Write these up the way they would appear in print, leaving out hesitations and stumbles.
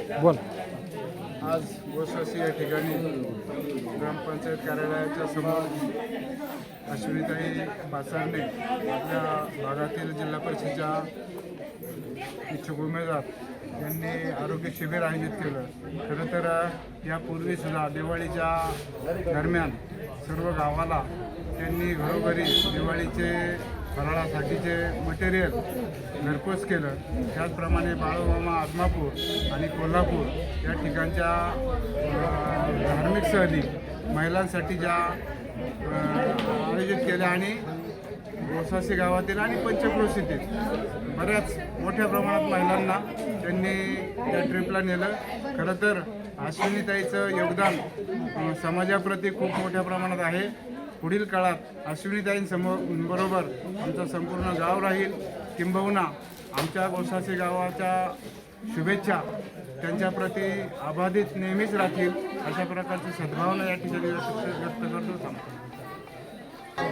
बोल. आज गोसासी या ठिकाणी ग्रामपंचायत कार्यालयाच्या समोर अश्विनीताई पाचारने आपल्या भागातील जिल्हा परिषदेच्या इच्छुक उमेदवार यांनी आरोग्य शिबिर आयोजित केलं. खरं तर यापूर्वीसुद्धा दिवाळीच्या दरम्यान सर्व गावाला त्यांनी घरोघरी दिवाळीचे फराळासाठीचे मटेरियल घरपोच केलं. त्याचप्रमाणे बाळूमामा आदमापूर आणि कोल्हापूर या ठिकाणच्या धार्मिक सहली महिलांसाठी ज्या आयोजित केल्या आणि गोसासी गावातील आणि पंचक्रोशीतील बऱ्याच मोठ्या प्रमाणात महिलांना त्यांनी त्या ट्रिपला नेलं. खरं तर अश्विनीताईचं योगदान समाजाप्रती खूप मोठ्या प्रमाणात आहे. पुढील काळात अश्विनीताईंबरोबर आमचं संपूर्ण गाव राहील. किंबहुना आमच्या गोसासी गावाच्या शुभेच्छा त्यांच्याप्रती अबाधित नेहमीच राहतील अशा प्रकारची सद्भावना या ठिकाणी व्यक्त करतो.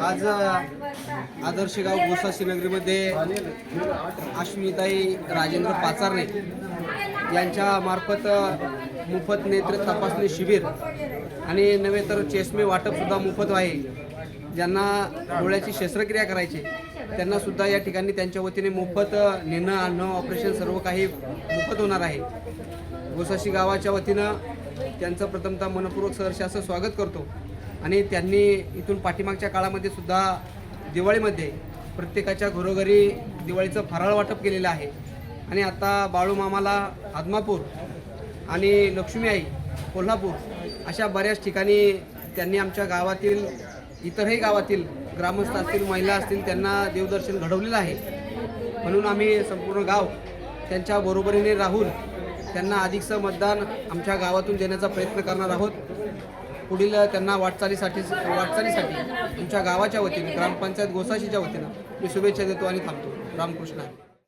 आज आदर्श गाव गोसासी नगरीमध्ये अश्विनीताई राजेंद्र पाचारने यांच्या मार्फत मोफत नेत्र तपासणी शिबिर आणि नव्हे तर चष्मे वाटपसुद्धा मोफत आहे. ज्यांना डोळ्याची शस्त्रक्रिया करायची त्यांनासुद्धा या ठिकाणी त्यांच्या वतीने मोफत नेणं आणणं ऑपरेशन सर्व काही मोफत होणार आहे. गोसासी गावाच्या वतीनं त्यांचं प्रथमतः मनपूर्वक सहर्ष असं स्वागत करतो. आणि त्यांनी इथून पाठीमागच्या काळामध्ये सुद्धा दिवाळीमध्ये प्रत्येकाच्या घरोघरी दिवाळीचं फराळ वाटप केलेलं आहे. आणि आता बाळूमामाला आदमापूर आणि लक्ष्मी आई कोल्हापूर अशा बऱ्याच ठिकाणी त्यांनी आमच्या गावातील इतरही गावातील ग्रामस्थ असतील महिला असतील त्यांना देवदर्शन घडवलेलं आहे. म्हणून आम्ही संपूर्ण गाव त्यांच्या बरोबरीने राहून त्यांना अधिकचं मतदान आमच्या गावातून देण्याचा प्रयत्न करणार आहोत. पुढील त्यांना वाटचालीसाठी तुमच्या गावाच्या वतीने ग्रामपंचायत गोसाशीच्या वतीनं मी शुभेच्छा देतो आणि थांबतो. रामकृष्ण.